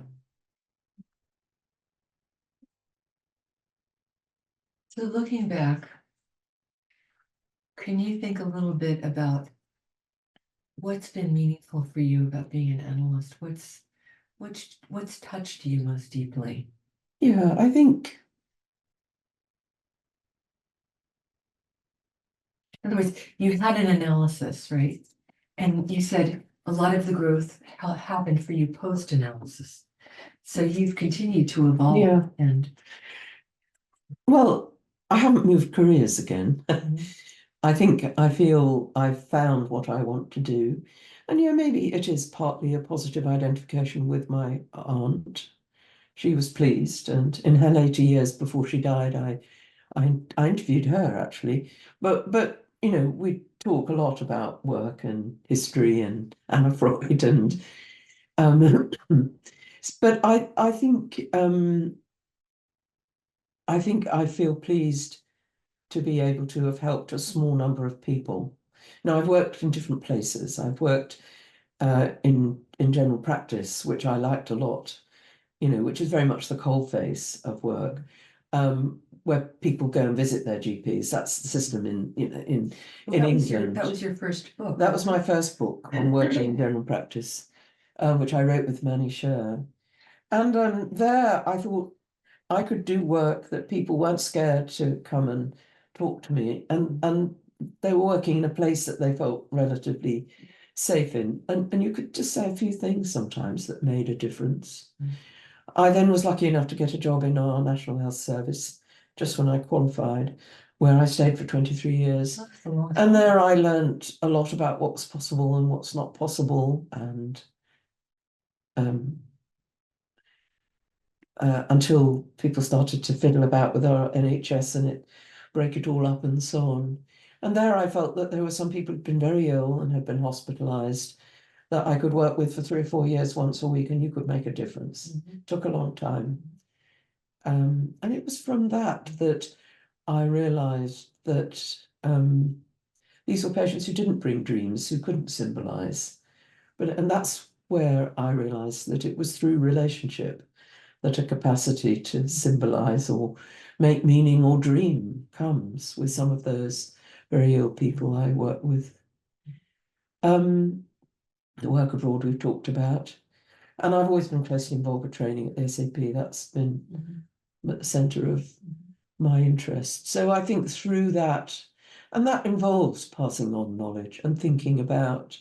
So looking back, can you think a little bit about what's been meaningful for you about being an analyst? What's touched you most deeply? Yeah, I think, In other words, you had an analysis, right? And you said a lot of the growth happened for you post-analysis. So you've continued to evolve yeah, and well, I haven't moved careers again. Mhm. I feel I've found what I want to do. And yeah, maybe it is partly a positive identification with my aunt. She was pleased, and in her later years before she died, I interviewed her actually. But you know, we talk a lot about work and history and Anna Freud and um but I think I feel pleased to be able to have helped a small number of people. Now, I've worked in different places. I've worked in general practice, which I liked a lot, you know, which is very much the coalface of work, where people go and visit their GPs. That's the system in you know Well, in that England. was your first book. That was my first book on working in general practice, which I wrote with Manny Sher. And there I thought I could do work that people weren't scared to come and talk to me, and they were working in a place that they felt relatively safe in, and you could just say a few things sometimes that made a difference. I then was lucky enough to get a job in our National Health Service just when I qualified, where I stayed for 23 years. That's a long And time. there I learnt a lot about what's possible and what's not possible, and um, until people started to fiddle about with our NHS and it break it all up and so on. And there I felt that there were some people who'd been very ill and had been hospitalized that I could work with for 3 or 4 years once a week, and you could make a difference. Took a long time. And it was from that that I realized that these were patients who didn't bring dreams, who couldn't symbolize. And that's where I realized that it was through relationship that a capacity to symbolize or make meaning or dream comes with some of those very ill people I work with. The work abroad we've talked about. And I've always been closely involved with training at the SAP. That's been at the center of my interest. So I think through that, and that involves passing on knowledge and thinking about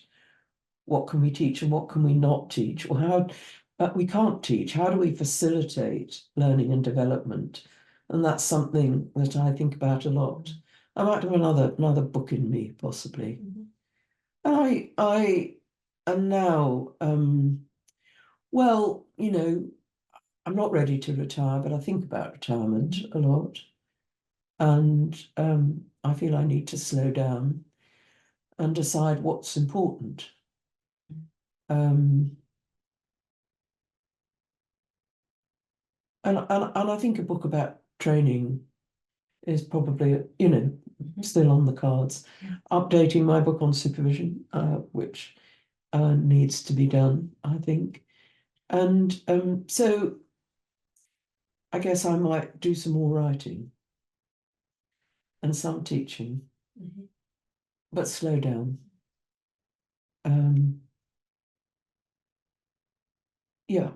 what can we teach and what can we not teach, or how we can't teach. How do we facilitate learning and development? And that's something that I think about a lot. I might have another book in me, possibly. I am now, well, you know, I'm not ready to retire, but I think about retirement a lot. And I feel I need to slow down and decide what's important. Um, and I think a book about training is probably, you know, still on the cards. Updating my book on supervision, which needs to be done, I think. And so I guess I might do some more writing and some teaching, but slow down. Um, yeah,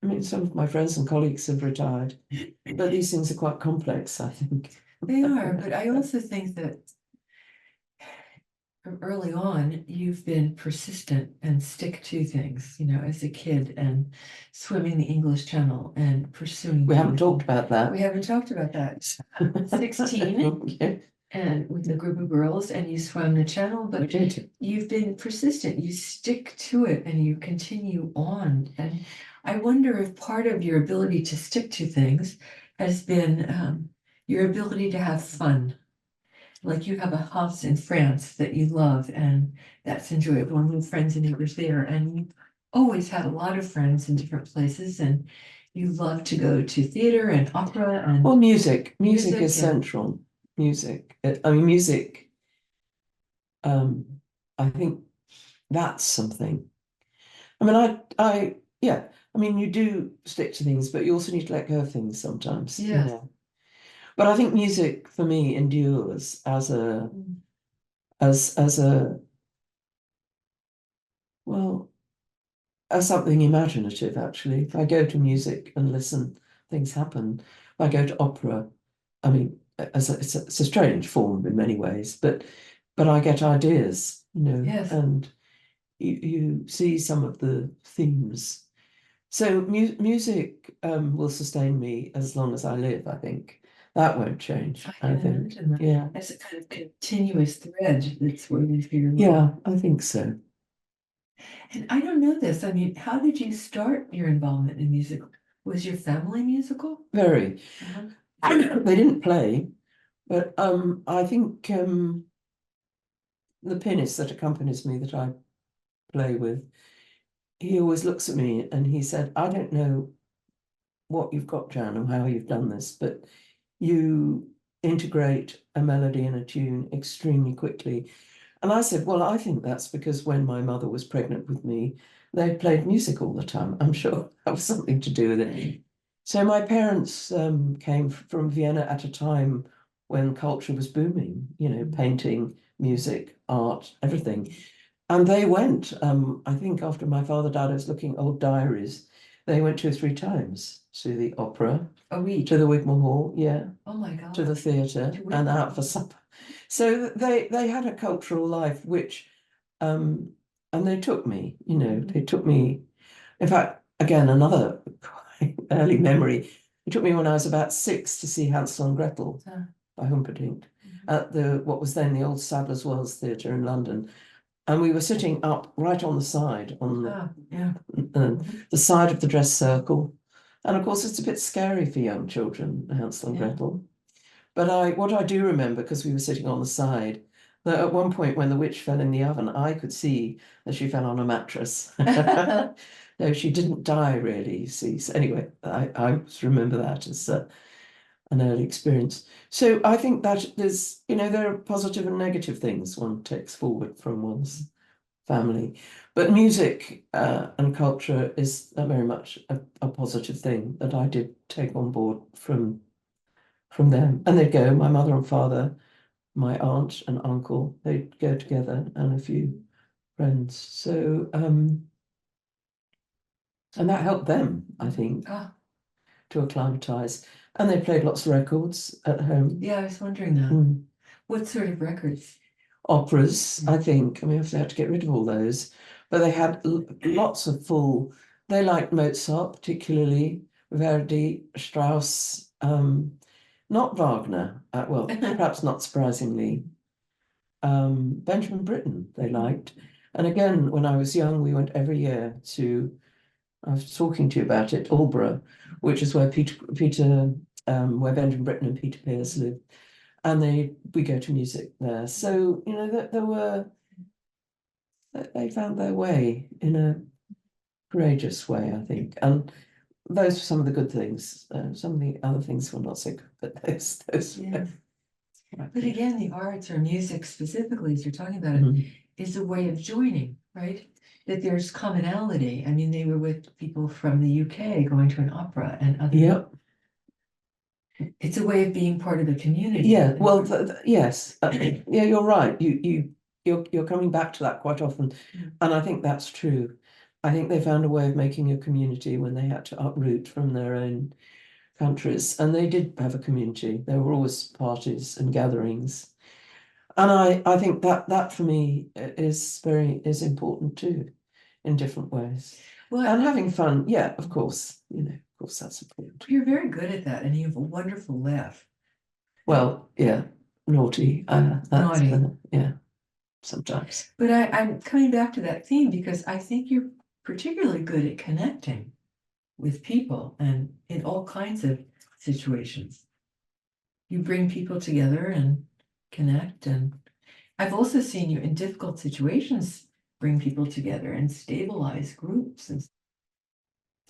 I mean, some of my friends and colleagues have retired, but these things are quite complex, I think. They are, but I also think that from early on, you've been persistent and stick to things, you know, as a kid and swimming the English Channel and pursuing. We haven't talked about that. We haven't talked about that. 16 Okay. and with a group of girls, and you swam the channel, We but did. you've been persistent. You stick to it and you continue on. And I wonder if part of your ability to stick to things has been your ability to have fun. Like you have a house in France that you love, and that's enjoyable, and with friends and neighbors there, and you always had a lot of friends in different places, and you love to go to theater and opera and Well, music. Music Music is and- central. Music. I mean, music. I think that's something. I mean, yeah. I mean, you do stick to things, but you also need to let go of things sometimes. You Yes. know. But I think music for me endures as a well, as something imaginative, actually. If I go to music and listen, things happen. If I go to opera, I mean, it's a strange form in many ways, but I get ideas, Yes. and you see some of the themes. So music will sustain me as long as I live, I think. That won't change, I I can think. imagine that. Yeah. As a kind of continuous thread that's woven through your life. Yeah, I think so. And I don't know this. I mean, how did you start your involvement in music? Was your family musical? Very. Uh-huh. They didn't play, but I think the pianist that accompanies me that I play with, he always looks at me and he said, I don't know what you've got, Jan, or how you've done this, but you integrate a melody and a tune extremely quickly. And I said, well, I think that's because when my mother was pregnant with me, they played music all the time. I'm sure that was something to do with it. So my parents came from Vienna at a time when culture was booming, painting, music, art, everything. And they went, I think after my father died, I was looking at old diaries. They went 2 or 3 times to the opera, A week. to the Wigmore Hall, yeah, Oh my God. to the theatre, To and Wigmore. out for supper. So they had a cultural life, which, and they took me, they took me. In fact, again, another quite early memory. It took me when I was about 6 to see Hansel and Gretel by Humperdinck at what was then the old Sadler's Wells Theatre in London. And we were sitting up right on the side, on Yeah. the side of the dress circle. And of course, it's a bit scary for young children, Hansel and Yeah. Gretel. But what I do remember, because we were sitting on the side, that at one point when the witch fell in the oven, I could see that she fell on a mattress. No, she didn't die really, you see. So anyway, I remember that as an early experience. So I think that there are positive and negative things one takes forward from one's family. But music and culture is very much a positive thing that I did take on board from them. And they'd go, my mother and father, my aunt and uncle, they'd go together, and a few friends. So and that helped them, I think, Ah, to acclimatize. And they played lots of records at home. yeah, I was wondering that. Mm. What sort of records? Operas, I think. I mean, obviously, they had to get rid of all those, but they had lots of full. They liked Mozart, particularly Verdi, Strauss, not Wagner. Well, perhaps not surprisingly, Benjamin Britten. They liked, and again, when I was young, we went every year to. I was talking to you about it, Aldborough, which is where where Benjamin Britten and Peter Pears lived, and we go to music there. So they found their way in a courageous way, I think, and those were some of the good things. Some of the other things were not so good, but those Yeah. were But good. again, the arts or music specifically, as you're talking about it, Mhm. is a way of joining, right? That there's commonality. I mean, they were with people from the UK going to an opera and other. Yep. It's a way of being part of a community. Yeah. Well, yes. Yeah, you're right. You're coming back to that quite often, and I think that's true. I think they found a way of making a community when they had to uproot from their own countries, and they did have a community. There were always parties and gatherings, and I think that for me is important too, in different ways. Well, And having fun, yeah, of course, of course that's important. you're very good at that, and you have a wonderful laugh. Well, yeah, naughty, that's Naughty. yeah, sometimes. But I'm coming back to that theme because I think you're particularly good at connecting with people and in all kinds of situations. You bring people together and connect. And I've also seen you in difficult situations bring people together and stabilize groups. And so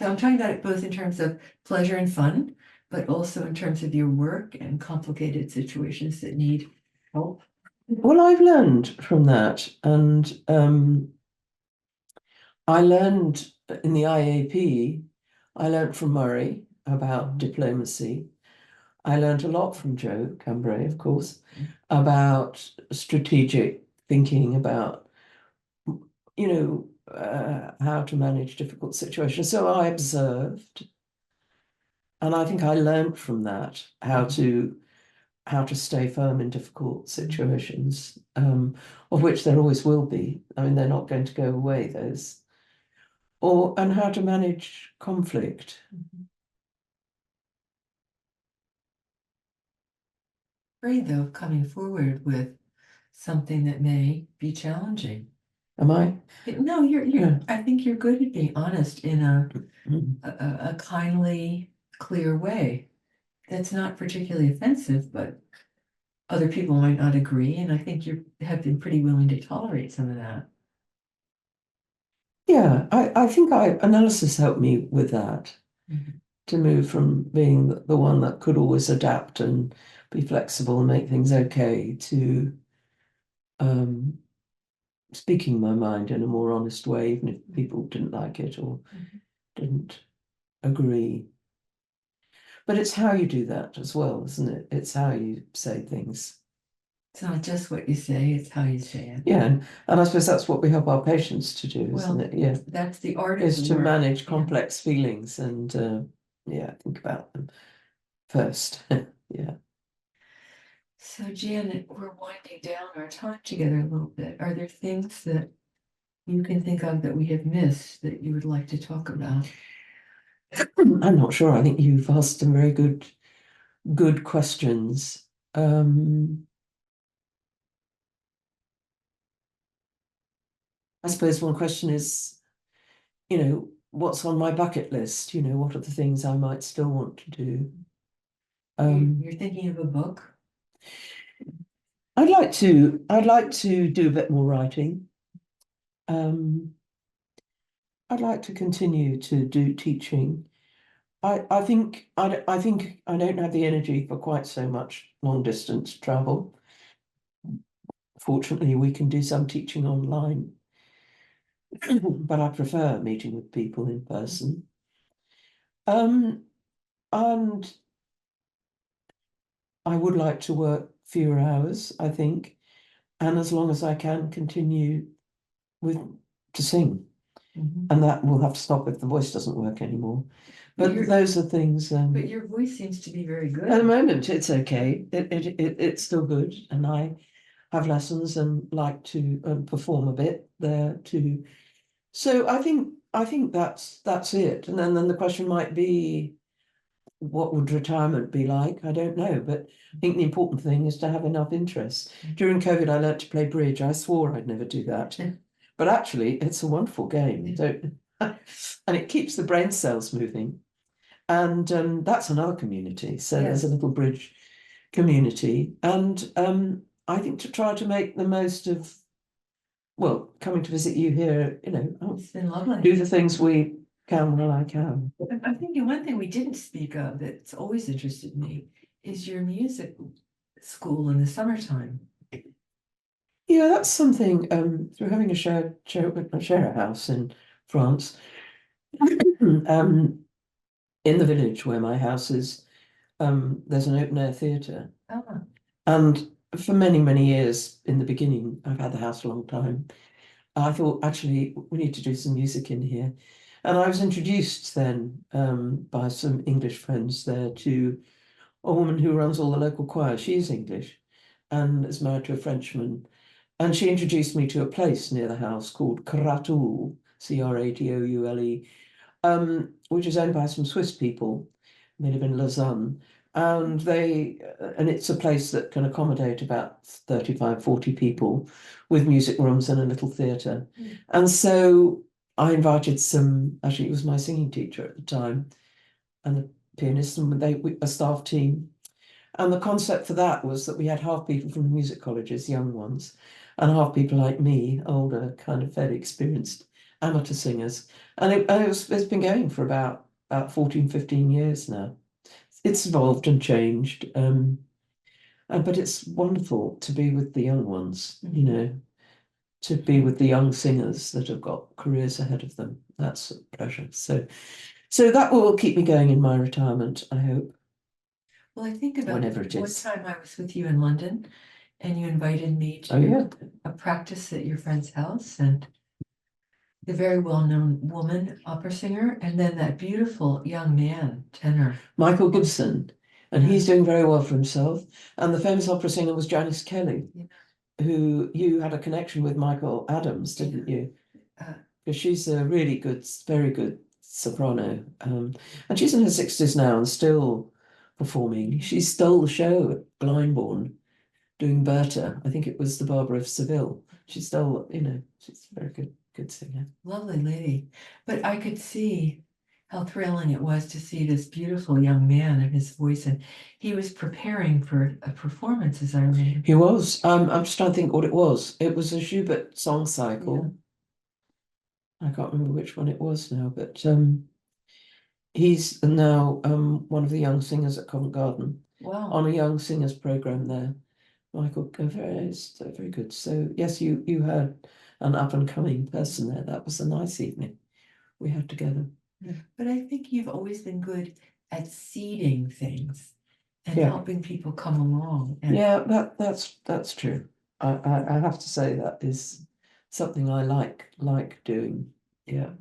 I'm talking about it both in terms of pleasure and fun, but also in terms of your work and complicated situations that need help. Well, I've learned from that, and I learned in the IAP, I learned from Murray about diplomacy. I learned a lot from Joe Cambray, of course, about strategic thinking, about, how to manage difficult situations. So I observed, and I think I learned from that how to stay firm in difficult situations, of which there always will be. I mean, they're not going to go away, those, and how to manage conflict. Afraid though of coming forward with something that may be challenging. Am I? No, Yeah. I think you're good at being honest in a Mm. kindly, clear way. That's not particularly offensive, but other people might not agree, and I think you have been pretty willing to tolerate some of that. Yeah, I think analysis helped me with that, Mhm. to move from being the one that could always adapt and be flexible and make things okay to um, speaking my mind in a more honest way, even if people didn't like it or Mhm. didn't agree. But it's how you do that as well, isn't it? It's how you say things. It's not just what you say, it's how you say it. Yeah, and I suppose that's what we help our patients to do, isn't Well, it? Yeah, that's the art of is the to work. manage Yeah. complex feelings and yeah, think about them first. Yeah. So Janet, we're winding down our time together a little bit. Are there things that you can think of that we have missed that you would like to talk about? I'm not sure. I think you've asked some very good questions. I suppose one question is, what's on my bucket list? What are the things I might still want to do? You're thinking of a book? I'd like to do a bit more writing. Um, I'd like to continue to do teaching. I think I don't have the energy for quite so much long distance travel. Fortunately, we can do some teaching online, but I prefer meeting with people in person. Um, and I would like to work fewer hours, I think, and as long as I can continue with to sing. Mhm. And that will have to stop if the voice doesn't work anymore. But those are things. But your voice seems to be very At the good. moment, it's okay. It's still good, and I have lessons and like to perform a bit there too. So I think that's it. And then the question might be, what would retirement be like? I don't know, but I think the important thing is to have enough interest. During COVID, I learnt to play bridge. I swore I'd never do that, but actually, it's a wonderful game. Don't, and it keeps the brain cells moving. And that's another community. So there's a Yes. little bridge community, and I think to try to make the most of, well, coming to visit you here, It's been lovely. do the things we can while I can. I'm thinking one thing we didn't speak of that's always interested me is your music school in the summertime. Yeah, that's something. Through having a share house in France, um, in the village where my house is, there's an open air theatre, Ah, and for many many years in the beginning, I've had the house a long time. I thought actually we need to do some music in here, and I was introduced then by some English friends there to a woman who runs all the local choir. She's English and is married to a Frenchman. And she introduced me to a place near the house called Kratoul, Cradoule, which is owned by some Swiss people. They live in Lausanne. And it's a place that can accommodate about 35, 40 people with music rooms and a little theatre. Mm. And so I invited actually, it was my singing teacher at the time and the pianist, and a staff team. And the concept for that was that we had half people from the music colleges, young ones, and half people like me, older, kind of fairly experienced amateur singers. And it's been going for about 14, 15 years now. It's evolved and changed. But it's wonderful to be with the young ones, to be with the young singers that have got careers ahead of them. That's a pleasure. So that will keep me going in my retirement, I hope. well, Well, I think about whenever it one is. time I was with you in London and you invited me Oh, yeah. to a practice at your friend's house, and the very well-known woman opera singer, and then that beautiful young man tenor. Michael Gibson, and he's doing very well for himself. And the famous opera singer was Janice Kelly, Yeah. who you had a connection with Michael Adams, didn't you? Uh, Because she's a really good, very good soprano. And she's in her 60s now and still performing. She stole the show at Glyndebourne doing Berta. I think it was the Barber of Seville. She stole, she's a very good singer. Lovely lady. But I could see how thrilling it was to see this beautiful young man and his voice, and he was preparing for a performance, as I remember. He was. I'm just trying to think what it was. It was a Schubert song cycle. I can't remember which one it was now, but he's now one of the young singers at Covent Garden Wow. on a young singers program there. Michael is very good. So yes, you had an up and coming person there. That was a nice evening we had together. But I think you've always been good at seeding things and Yeah. helping people come along. And Yeah, that's true. I have to say that is something I like doing. Yeah.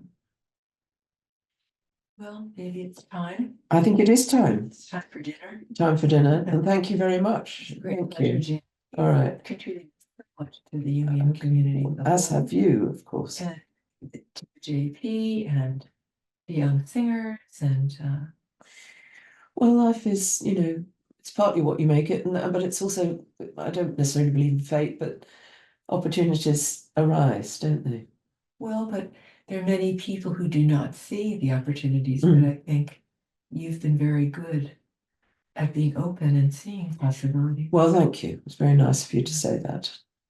well, maybe it's time. I think it is time. It's time for dinner. Time for dinner, and thank you very much. It's a great Thank pleasure, you. Jan. All right. Contributing so much to the union community. As have you, of course. And to the JP and the young singers and Well, life is, it's partly what you make it, but it's also, I don't necessarily believe in fate, but opportunities arise, don't they? well, but there are many people who do not see the opportunities, but I think you've been very good at being open and seeing possibilities. Well, thank you. It's very nice of you to say that.